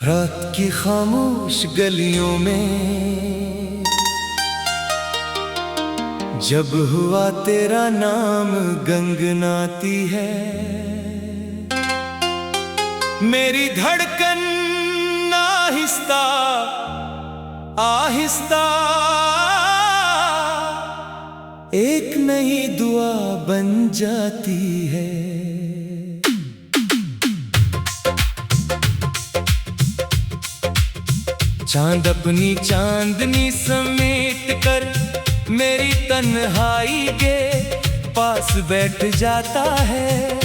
रात की खामोश गलियों में जब हुआ तेरा नाम गंगनाती है, मेरी धड़कन आहिस्ता आहिस्ता एक नई दुआ बन जाती है। चांद अपनी चांदनी समेट कर मेरी तन्हाई के पास बैठ जाता है,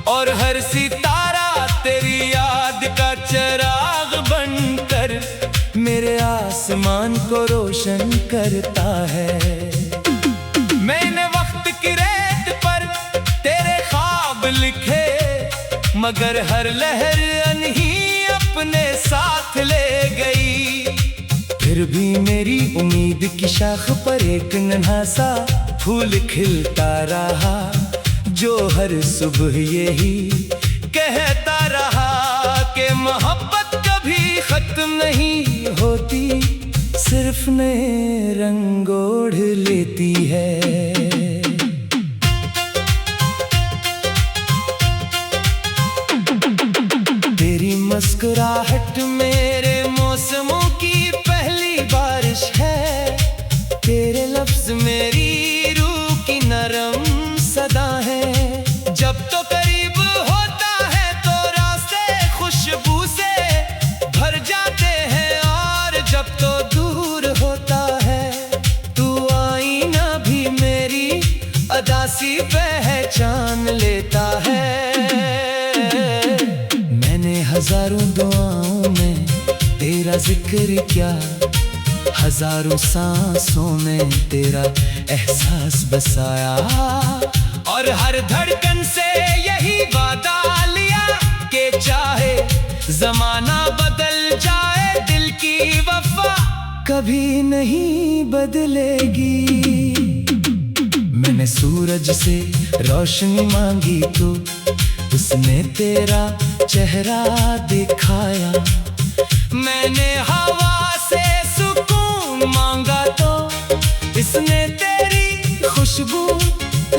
और हर सितारा तेरी याद का चिराग बनकर मेरे आसमान को रोशन करता है। मैंने वक्त की रेत पर तेरे ख्वाब लिखे, मगर हर लहर अनही अपने साथ ले गई। फिर भी मेरी उम्मीद की शाख पर एक नन्हा सा फूल खिलता रहा, जो हर सुबह यही कहता रहा कि मोहब्बत कभी खत्म नहीं होती, सिर्फ नए रंग ओढ़ लेती है। तेरी मुस्कुराहट मेरे मौसमों की पहली बारिश है, तेरे लफ्ज मेरी रूह की नरम सदा है। जब तो करीब होता है तो रास्ते खुशबू से भर जाते हैं, और जब तो दूर होता है तू आईना भी मेरी अदा सी पहचान लेता है। हजारों दुआओं में तेरा जिक्र क्या, हजारों सांसों में तेरा एहसास बसाया, और हर धड़कन से यही वादा लिया कि चाहे जमाना बदल जाए दिल की वफा कभी नहीं बदलेगी। मैंने सूरज से रोशनी मांगी तो उसने तेरा चेहरा दिखाया, मैंने हवा से सुकून मांगा तो इसने तेरी खुशबू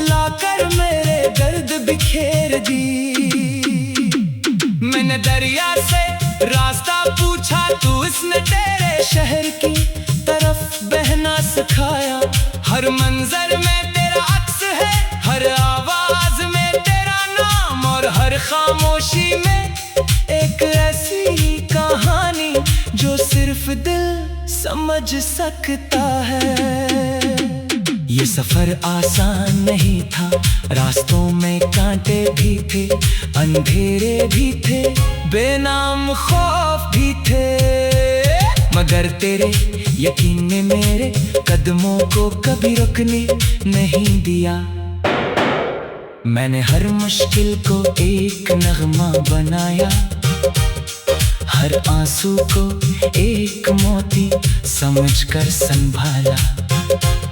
लाकर मेरे दर्द बिखेर दी। मैंने दरिया से रास्ता पूछा तो इसने तेरे शहर की तरफ बहना सिखाया। हर मंजर में तेरा अक्स है, हर आवाज में तेरा नाम, और हर खामोशी में एक ऐसी कहानी जो सिर्फ दिल समझ सकता है। ये सफर आसान नहीं था, रास्तों में कांटे भी थे, अंधेरे भी थे, बेनाम खौफ भी थे, मगर तेरे यकीन ने मेरे कदमों को कभी रुकने नहीं दिया। मैंने हर मुश्किल को एक नगमा बनाया, हर आंसू को एक मोती समझकर संभाला,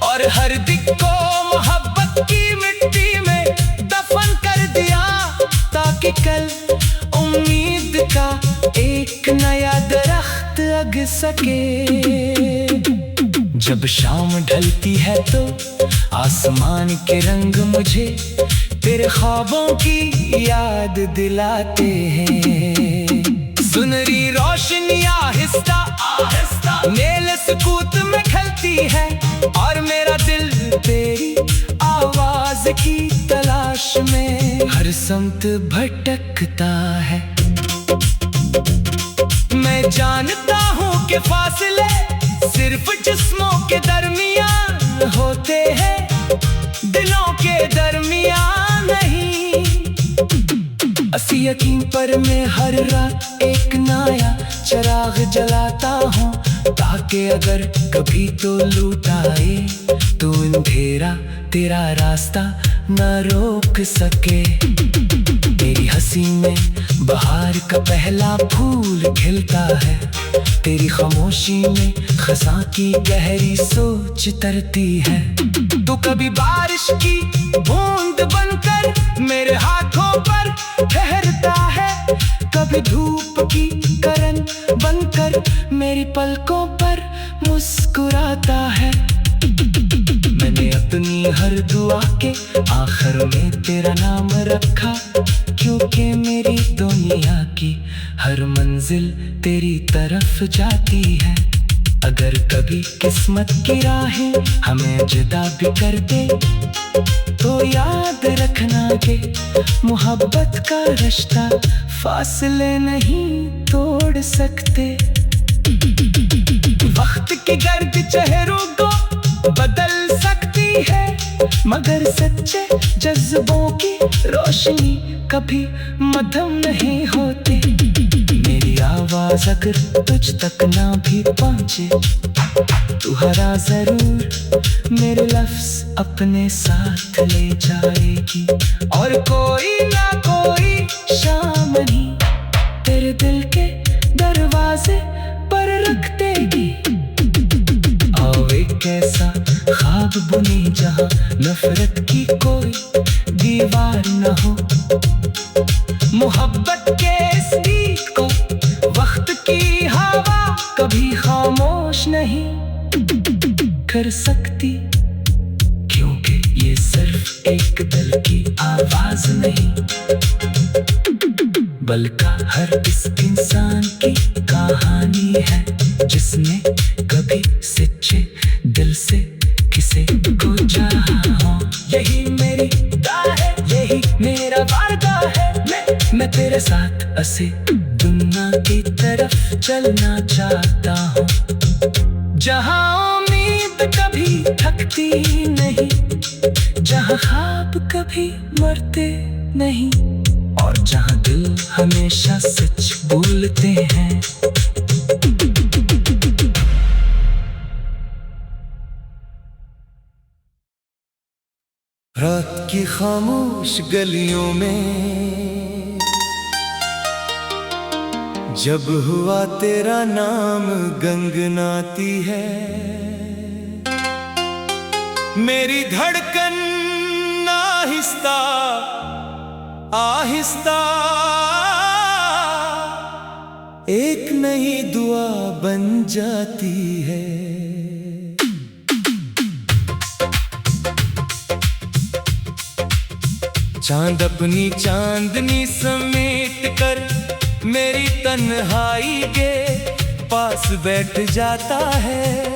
और हर दिल को मोहब्बत की मिट्टी में दफन कर दिया, ताकि कल उम्मीद का एक नया दरख्त उग सके। जब शाम ढलती है तो आसमान के रंग मुझे तेरे ख्वाबों की याद दिलाते हैं। सुनहरी रोशनी आहिस्ता आहिस्ता नीले सुकूत में खलती है, और मेरा दिल तेरी आवाज की तलाश में हर समत भटकता है। मैं जानता हूँ कि फासले सिर्फ जिस्मों के दरमियान होते हैं, दिलों के दरमियान नहीं। असी यकीन पर मैं हर रात एक नया चिराग जलाता हूँ, ताकि अगर कभी तो लूट आए तो अंधेरा तेरा रास्ता न रोक सके। तेरी हंसी में बहार का पहला फूल खिलता है, तेरी खामोशी में खज़ां की गहरी सोच तरती है। तू कभी बारिश की बूंद बनकर मेरे हाथों पर ठहरता है, कभी धूप की किरण बनकर मेरी पलकों पर मुस्कुराता है। मैंने अपनी हर दुआ के आखिर में तेरा नाम रखा, क्योंकि मेरी दुनिया की हर मंजिल तेरी तरफ जाती है। अगर कभी किस्मत की राहें हमें जुदा भी कर दे, तो याद रखना कि मोहब्बत का रिश्ता फासले नहीं तोड़ सकते। वक्त की गर्द चेहरों को बदल सकती है, मगर सच्चे जज्बों की रोशनी कभी मध्यम नहीं होती। मेरी आवाज अगर तुझ तक ना भी पहुंचे, तू हरा जरूर मेरे लफ्ज अपने साथ ले जाएगी। और कोई ना कोई शाम नहीं तेरे दिल के दरवाजे पर रख देगी। आओ एक ऐसा ख्वाब बुने जहां नफरत की कोई दीवार न हो। मोहब्बत के इस गीत को वक्त की हवा कभी खामोश नहीं कर सकती, क्योंकि ये सिर्फ एक दिल की आवाज नहीं, बल्कि हर इस इंसान की कहानी है, जिसने कभी सच्चे दिल से किसी को चाहा हो। यही मेरी दुआ है, यही मेरा वादा है, मैं तेरे साथ ऐसे दुनिया की तरफ चलना चाहता हूँ, जहाँ उम्मीद कभी थकती नहीं, जहाँ ख्वाब कभी मरते नहीं, और जहाँ दिल हमेशा सच बोलते हैं। रात की खामोश गलियों में जब हुआ तेरा नाम गंगनाती है, मेरी धड़कन आहिस्ता आहिस्ता एक नई दुआ बन जाती है। चांद अपनी चांदनी समेट कर मेरी तन्हाई के पास बैठ जाता है,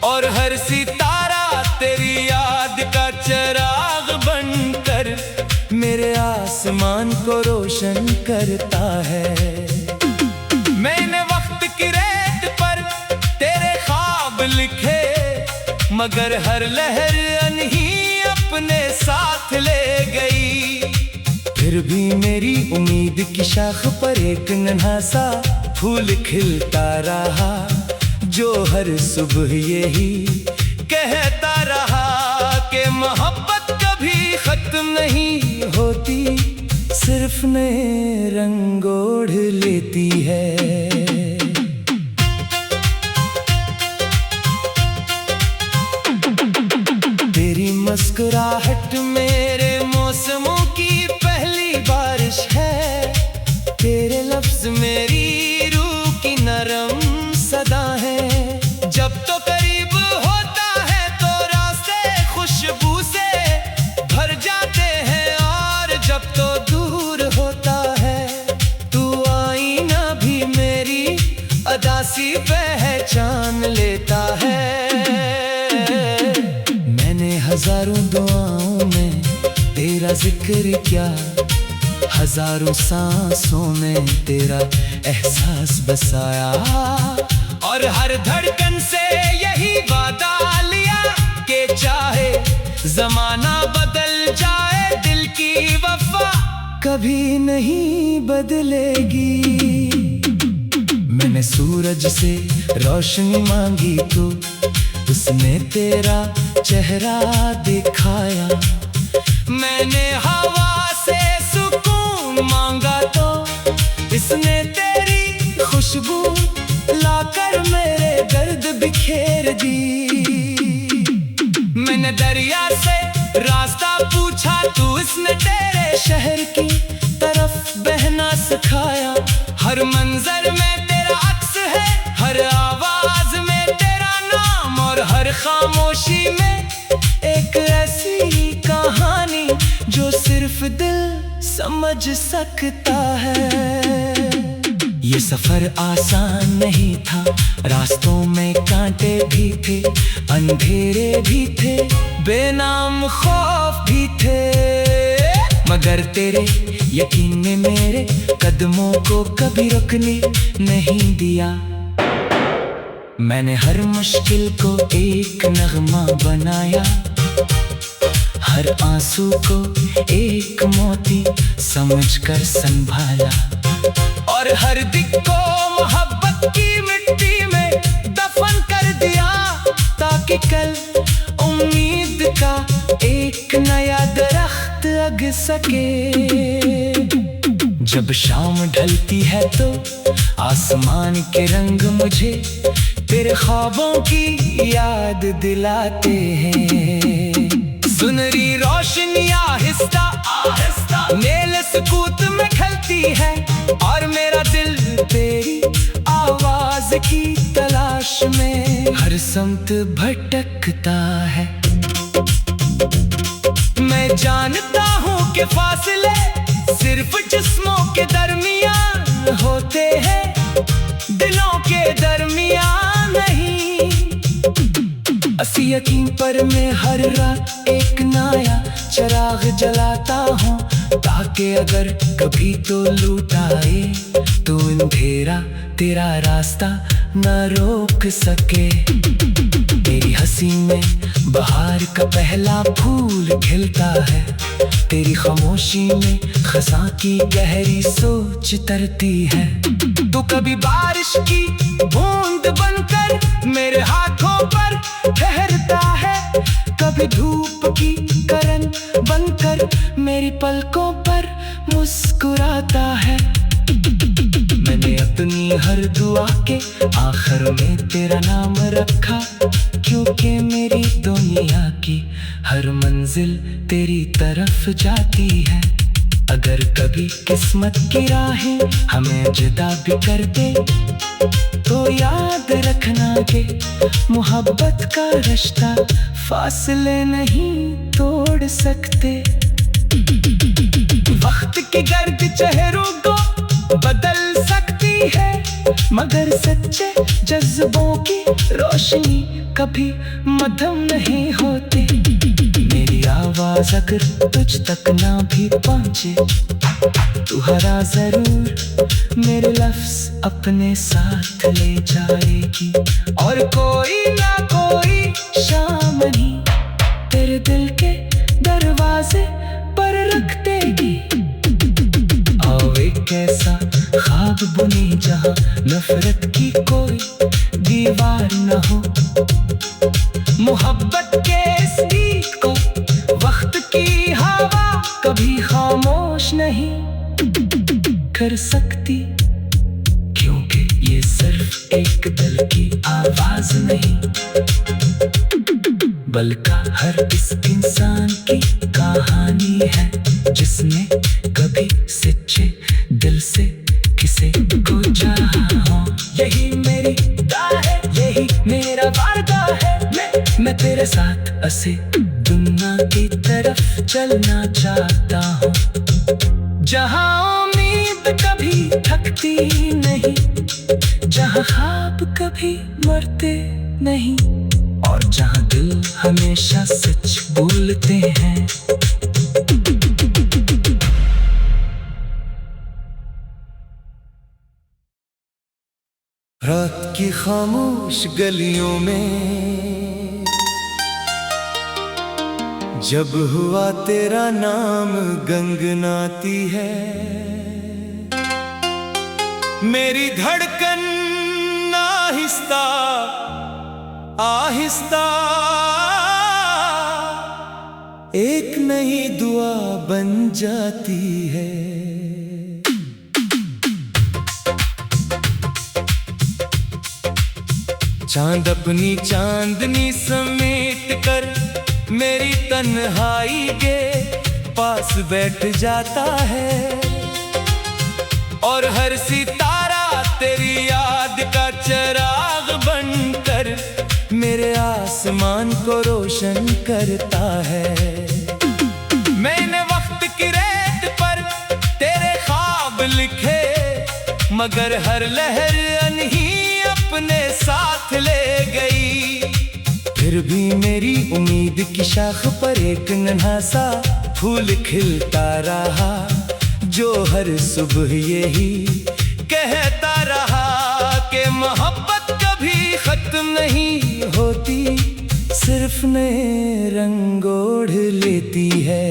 और हर सितारा तेरी याद का चिराग बनकर मेरे आसमान को रोशन करता है। मैंने वक्त की रेत पर तेरे ख्वाब लिखे, मगर हर लहर अनही अपने साथ ले गई। फिर भी मेरी उम्मीद की शाख पर एक नन्हा सा फूल खिलता रहा, जो हर सुबह यही कहता रहा कि मोहब्बत कभी खत्म नहीं होती, सिर्फ नए रंग ओढ़ लेती है। तेरी मुस्कुराहट मेरे मौसमों की पहली बारिश है, तेरे लफ्ज मेरी रूह की नरम सदा है। जब तो करीब होता है तो रास्ते खुशबू से भर जाते हैं, और जब तो दूर होता है तू आईना भी मेरी अदासी पहचान लेता है। मैंने हजारों दुआओं में तेरा जिक्र किया, हजारों सांसों में तेरा एहसास बसाया, और हर धड़कन से यही वादा लिया कि चाहे जमाना बदल जाए, दिल की वफा कभी नहीं बदलेगी। मैंने सूरज से रोशनी मांगी तो उसने तेरा चेहरा दिखाया, मैंने हवा से सुकून मांगा तो इसने तेरी खुशबू लाकर मेरे दर्द बिखेर दी। मैंने दरिया से रास्ता पूछा तो इसने तेरे शहर की तरफ बहना सिखाया। हर मंजर में तेरा अक्स है, हर आवाज में तेरा नाम, और हर खामोशी में एक ऐसी कहानी जो सिर्फ दिल समझ सकता है। ये सफर आसान नहीं था, रास्तों में कांटे भी थे, अंधेरे भी थे, बेनाम खौफ भी थे, मगर तेरे यकीन ने मेरे कदमों को कभी रुकने नहीं दिया। मैंने हर मुश्किल को एक नगमा बनाया, हर आंसू को एक मोती समझकर संभाला, और हर दिल को मोहब्बत की मिट्टी में दफन कर दिया, ताकि कल उम्मीद का एक नया दरख्त लग सके। जब शाम ढलती है तो आसमान के रंग मुझे तेरे ख्वाबों की याद दिलाते हैं। सुनहरी रोशनी आहिस्ता आहिस्ता मेरे सुकूत में खलती है, और मेरा दिल तेरी आवाज की तलाश में हर समत भटकता है। मैं जानता हूँ कि फासले सिर्फ जिस्मों के दरमियान होते हैं, दिलों के दरमियान नहीं। असी यकीन पर मैं हर रात एक नया चिराग जलाता हूँ, ताकि अगर कभी तो लूट आए तो अंधेरा तेरा रास्ता न रोक सके। तेरी हंसी में बहार का पहला फूल खिलता है, तेरी खामोशी में खज़ां की गहरी सोच तरती है। तू कभी बारिश की बूंद बनकर मेरे हाथों पर ठहरता है, कभी धूप की किरण बनकर मेरी पलकों पर मुस्कुराता है। मैंने अपनी हर दुआ के आखिर में तेरा नाम रखा, क्योंकि मेरी दुनिया की हर मंजिल तेरी तरफ जाती है। अगर कभी किस्मत की राहें हमें जुदा भी कर दे, तो याद रखना कि मोहब्बत का रिश्ता फासले नहीं तोड़ सकते। वक्त की गर्द चेहरों को बदल सकती है, मगर सच्चे जज्बों की रोशनी कभी मध्यम नहीं होती। मेरी आवाज अगर तुझ तक ना भी पहुंचे, तू हरा जरूर मेरे लफ्ज अपने साथ ले जाएगी, और कोई ना कोई शाम नहीं तेरे दिल के दरवाजे पर रख देगी। आओ एक ऐसा ख्वाब बुने जहां नफरत की कोई दीवार न हो, मोहब्बत के इस गीत को वक्त की हवा कभी खामोश नहीं कर सकती, क्योंकि ये सिर्फ एक दिल की आवाज नहीं, बल्कि हर इस इंसान की कहानी है, जिसने कभी सच्चे दिल से किसी को चाहा हो। यही मेरी दुआ है, यही मेरा वादा है, मैं तेरे साथ ऐसे दुनिया की तरफ चलना चाहता हूँ, जहाँ उम्मीद कभी थकती नहीं, जहाँ ख्वाब कभी मरते नहीं, और जहाँ दिल हमेशा सच बोलते हैं। रात की खामोश गलियों में जब हुआ तेरा नाम गंगनाती है, मेरी धड़कन आहिस्ता आहिस्ता एक नई दुआ बन जाती है। चांद अपनी चांदनी समेट कर मेरी तन्हाई के पास बैठ जाता है, और हर सितारा तेरी याद का चिराग बनकर मेरे आसमान को रोशन करता है। मैंने वक्त की रेत पर तेरे ख्वाब लिखे, मगर हर लहर अनही अपने साथ ले गई। फिर भी मेरी उम्मीद की शाख पर एक नन्हा सा फूल खिलता रहा, जो हर सुबह यही कहता रहा कि मोहब्बत कभी खत्म नहीं होती, सिर्फ नए रंग ओढ़ लेती है।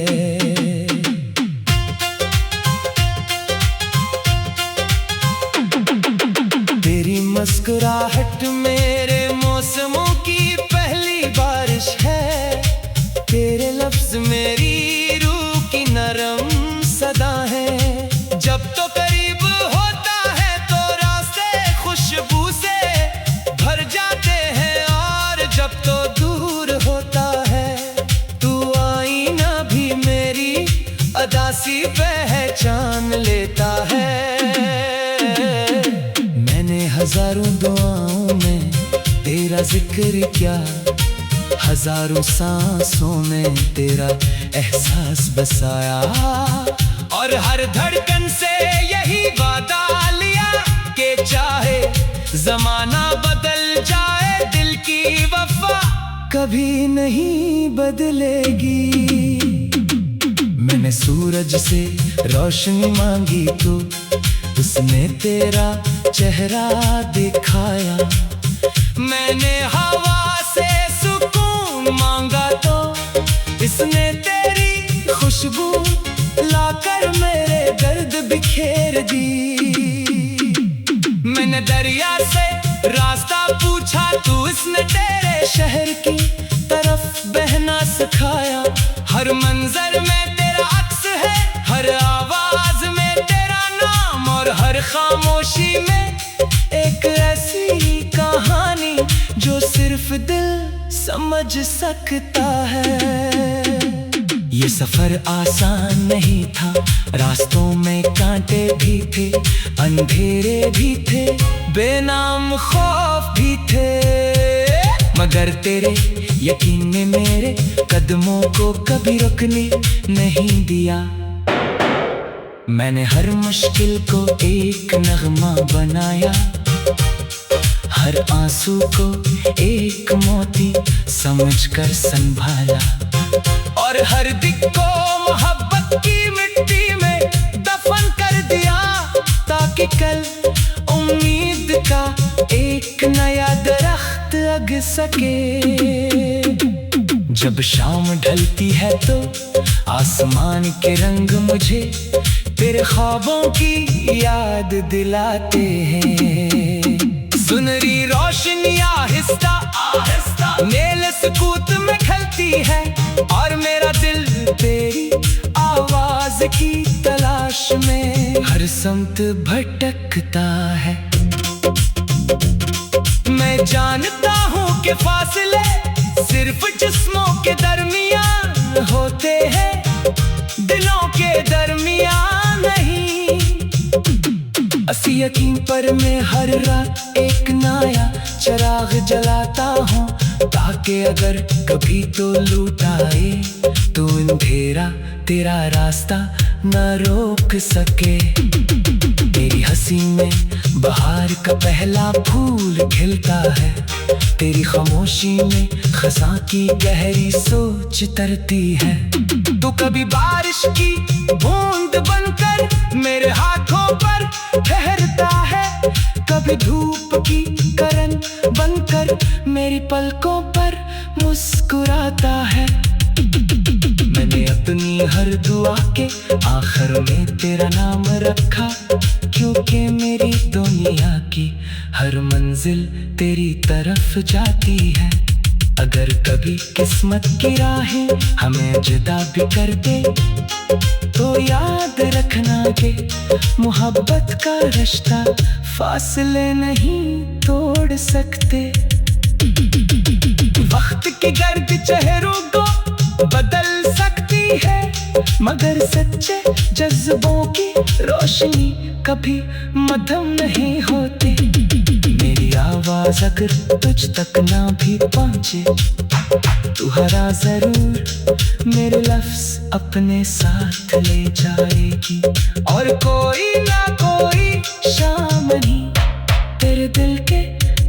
तेरी मुस्कुराहट मेरे मौसमों की पहली बारिश है, तेरे लफ्ज मेरी रूह की नरम सदा है। जब तो करीब होता है तो रास्ते खुशबू से भर जाते हैं, और जब तो दूर होता है तू आईना भी मेरी अदासी पहचान लेता है। मैंने हजारों दुआओं में तेरा जिक्र किया, हजारों सांसों में तेरा एहसास बसाया, और हर धड़कन से यही वादा लिया कि चाहे जमाना बदल जाए दिल की वफा कभी नहीं बदलेगी। मैंने सूरज से रोशनी मांगी तो उसने तेरा चेहरा दिखाया, मैंने हवा से सुकून मांगा तो इसने तेरी खुशबू लाकर मेरे दर्द बिखेर दी। मैंने दरिया से रास्ता पूछा तो इसने तेरे शहर की तरफ बहना सिखाया। हर मंजर में तेरा अक्स है, हर आवाज में तेरा नाम, और हर खामोशी में एक ऐसी कहानी जो सिर्फ दिल समझ सकता है। ये सफर आसान नहीं था, रास्तों में कांटे भी थे, अंधेरे भी थे, बेनाम खौफ भी थे, मगर तेरे यकीन ने मेरे कदमों को कभी रुकने नहीं दिया। मैंने हर मुश्किल को एक नगमा बनाया, हर आंसू को एक मोती समझकर संभाला, और हर दिल को मोहब्बत की मिट्टी में दफन कर दिया, ताकि कल उम्मीद का एक नया दरख्त लग सके। जब शाम ढलती है तो आसमान के रंग मुझे तेरे ख्वाबों की याद दिलाते हैं। सुनहरी रोशनी आहिस्ता आहिस्ता मेरे सुकूत में खलती है, और मेरा दिल तेरी आवाज की तलाश में हर समत भटकता है। मैं जानता हूँ कि फासले सिर्फ जिस्मों के दरमियान होते हैं, दिलों के दरमियान नहीं। असी यकीन पर मैं हर रात एक नया चिराग जलाता हूँ, ताकि अगर कभी तो लूट आए तो अंधेरा तेरा रास्ता न रोक सके। तेरी हंसी में बहार का पहला फूल खिलता है, तेरी खामोशी में खज़ां की गहरी सोच तरती है। तू कभी बारिश की बूंद बनकर मेरे हाथों पर ठहरता है, कभी धूप की किरण बनकर मेरी पलकों पर मुस्कुराता है। मैंने अपनी हर दुआ के आखिर में तेरा नाम रखा, क्योंकि मेरी दुनिया की हर मंजिल तेरी तरफ जाती है। अगर कभी किस्मत की राहें हमें जुदा भी कर दे, तो याद रखना कि मोहब्बत का रिश्ता फासले नहीं तोड़ सकते। वक्त की गर्द चेहरों को बदल सकती है, मगर सच्चे जज्बों की रोशनी कभी मध्यम नहीं होती। मेरी आवाज अगर तुझ तक ना भी पहुंचे, तू हरा जरूर मेरे लफ्ज अपने साथ ले जाएगी। और कोई ना कोई शाम नहीं तेरे दिल के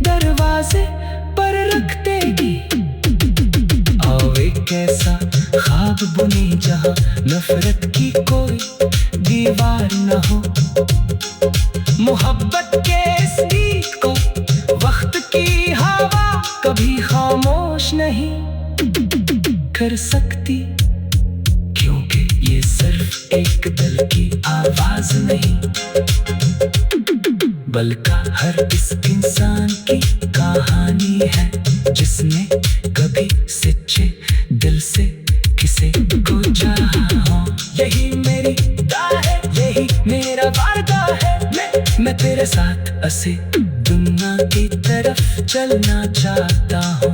दरवाजे पर रख देगी। आओ एक ऐसा ख्वाब बुनी जहां नफरत की कोई दीवार न हो। मोहब्बत के इस गीत को वक्त की हवा कभी खामोश नहीं कर सकती, क्योंकि ये सिर्फ एक दिल की आवाज नहीं, बल्कि हर इस इंसान की कहानी है जिसने कभी सच्चे दिल से किसी को चाहा हो। यही मेरी राह है, यही मेरा वादा है। मैं तेरे साथ ऐसे दुनिया की तरफ चलना चाहता हूँ,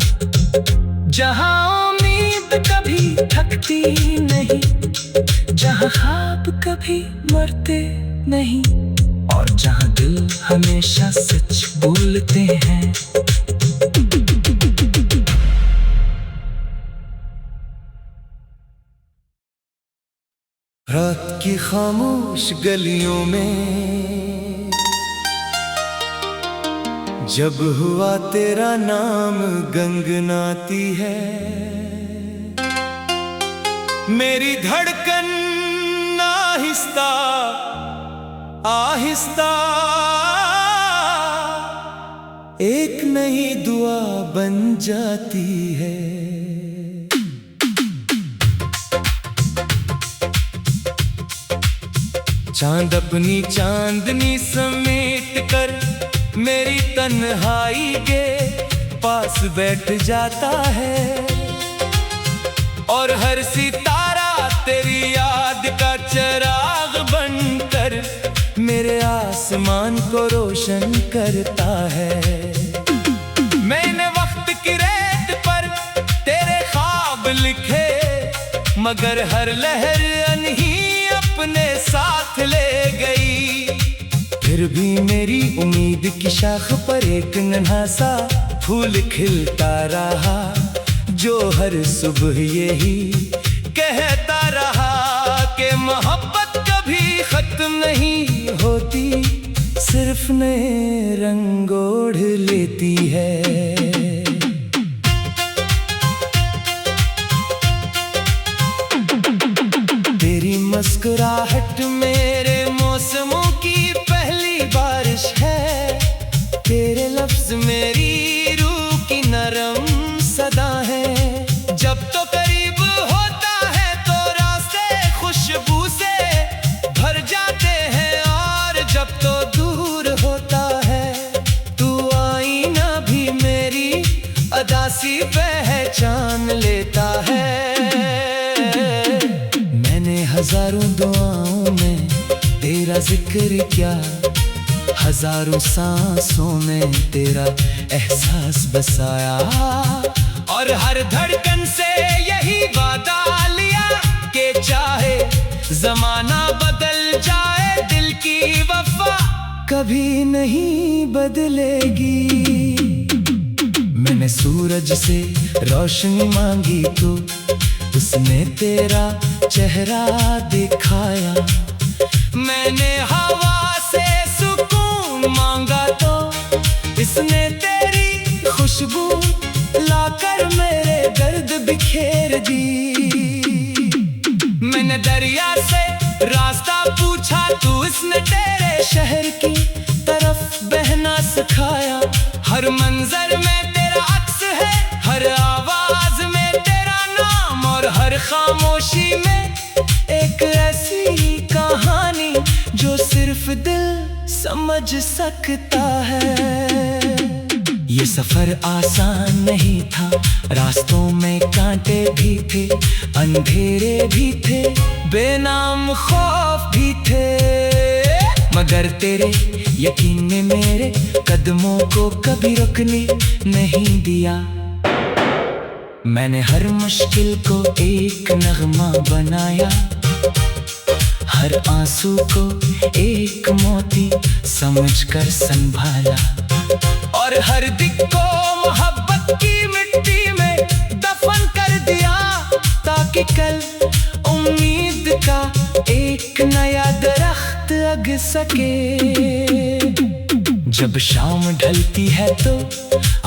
जहाँ उम्मीद कभी थकती नहीं, जहाँ ख्वाब कभी मरते नहीं, और जहाँ दिल हमेशा सच बोलते हैं। रात की खामोश गलियों में जब हुआ तेरा नाम गंगनाती है, मेरी धड़कन आहिस्ता आहिस्ता एक नई दुआ बन जाती है। चांद अपनी चांदनी समेट कर मेरी तन्हाई के पास बैठ जाता है, और हर सितारा तेरी याद का चिराग बनकर मेरे आसमान को रोशन करता है। मैंने वक्त की रेत पर तेरे ख्वाब लिखे, मगर हर लहर अनही अपने साथ ले गई। फिर भी मेरी उम्मीद की शाख पर एक नन्हा सा फूल खिलता रहा, जो हर सुबह यही कहता रहा कि मोहब्बत कभी खत्म नहीं होती, सिर्फ नए रंग ओढ़ लेती है। तेरी मुस्कुराहट मेरे मौसमों की पहली बारिश है, तेरे लफ्ज मेरी रूह की नरम सदा है। जब तो करीब होता है तो रास्ते खुशबू से भर जाते हैं, और जब तो दूर होता है तू आईना भी मेरी अदासी पहचान लेता है। मैंने हजारों दुआओं में तेरा जिक्र किया, हजारों सांसों में तेरा एहसास बसाया, और हर धड़कन से यही वादा लिया कि चाहे जमाना बदल जाए दिल की वफा कभी नहीं बदलेगी। मैंने सूरज से रोशनी मांगी तो उसने तेरा चेहरा दिखाया, मैंने हवा से सुकून मांगा तो इसने तेरी खुशबू लाकर मेरे दर्द बिखेर दी। मैंने दरिया से रास्ता पूछा तो इसने तेरे शहर की तरफ बहना सिखाया। हर मंजर में तेरा अक्स है, हर आवाज में तेरा नाम, और हर खामोशी में एक ऐसी कहानी जो सिर्फ दिल समझ सकता है। ये सफर आसान नहीं था, रास्तों में कांटे भी थे, अंधेरे भी थे, बेनाम खौफ भी थे, मगर तेरे यकीन ने मेरे कदमों को कभी रुकने नहीं दिया। मैंने हर मुश्किल को एक नगमा बनाया, हर आंसू को एक मोती समझकर संभाला, और हर दिल को मोहब्बत की मिट्टी में दफन कर दिया, ताकि कल उम्मीद का एक नया दरख्त उग सके। जब शाम ढलती है तो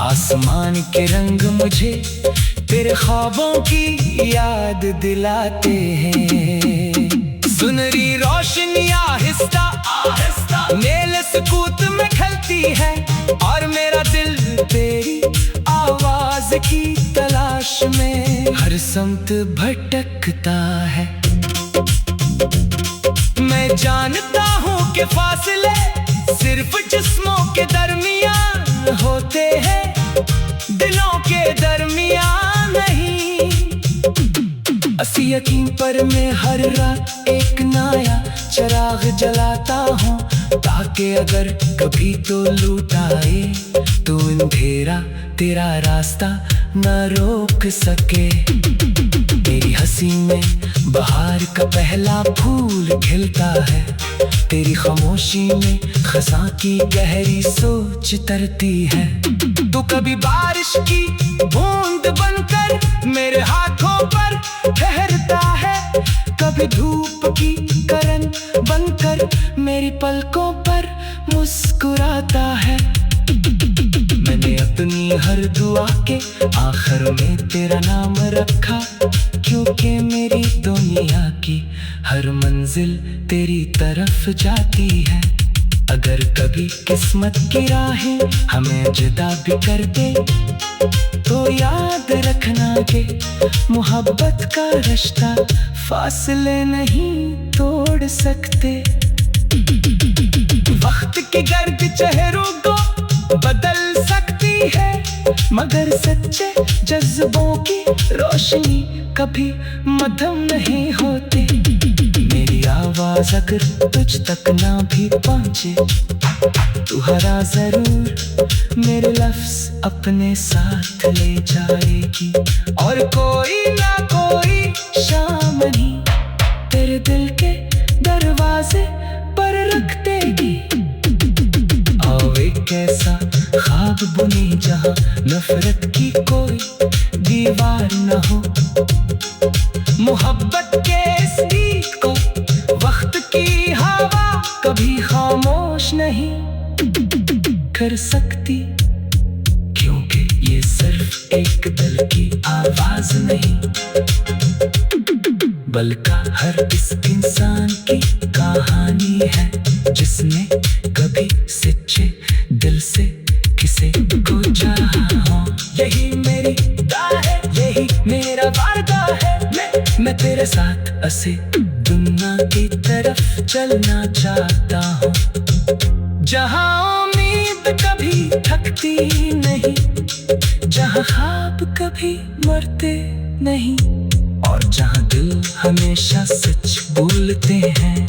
आसमान के रंग मुझे तेरे ख्वाबों की याद दिलाते हैं। सुनहरी रोशनी आहिस्ता आहिस्ता मेरे सुकूत में खलती है, और मेरा दिल तेरी आवाज की तलाश में हर समत भटकता है। मैं जानता हूँ कि फासले सिर्फ जिस्मों के दरमियान होते हैं, दिलों के दरमियान नहीं। असी यकीन पर मैं हर रात एक नया चिराग जलाता हूँ, ताकि अगर कभी तो लूट आए तो अंधेरा तेरा रास्ता न रोक सके। मेरी हंसी में बहार का पहला फूल खिलता है, तेरी खामोशी में खज़ां की गहरी सोच तरती है। तू कभी बारिश की बूंद बनकर मेरे हाथों पर ठहरता है, कभी धूप की किरण बनकर मेरी पलकों पर मुस्कुराता है। मैंने अपनी हर दुआ के आखिर में तेरा नाम रखा, क्योंकि मेरी दुनिया की हर मंजिल तेरी तरफ जाती है। अगर कभी किस्मत की राहें हमें जुदा भी कर दे, तो याद रखना कि मोहब्बत का रिश्ता फासले नहीं तोड़ सकते। वक्त की गर्द चेहरों को बदल सकती है, मगर सच्चे जज्बों की रोशनी कभी मध्यम नहीं होती। मेरी आवाज अगर तुझ तक ना भी पहुंचे, तू हरा जरूर मेरे लफ्ज अपने साथ ले जाएगी, और कोई ना कोई शाम नहीं तेरे दिल के दरवाजे पर रख देगी। आओ एक ऐसा ख्वाब बुनी जहां नफरत की कोई दीवार न हो, मोहब्बत के इस गीत को वक्त की हवा कभी खामोश नहीं कर सकती, क्योंकि ये सिर्फ एक दिल की आवाज नहीं, बल्कि हर इस इंसान की कहानी है, जिसने कभी सच्चे दिल से किसी को चाहा हो। यही मेरी दुआ है, यही मेरा वादा है, मैं तेरे साथ ऐसे दुनिया की तरफ चलना चाहता हूँ, जहाँ उम्मीद कभी थकती नहीं, जहाँ ख्वाब कभी मरते नहीं, और जहाँ दिल हमेशा सच बोलते हैं।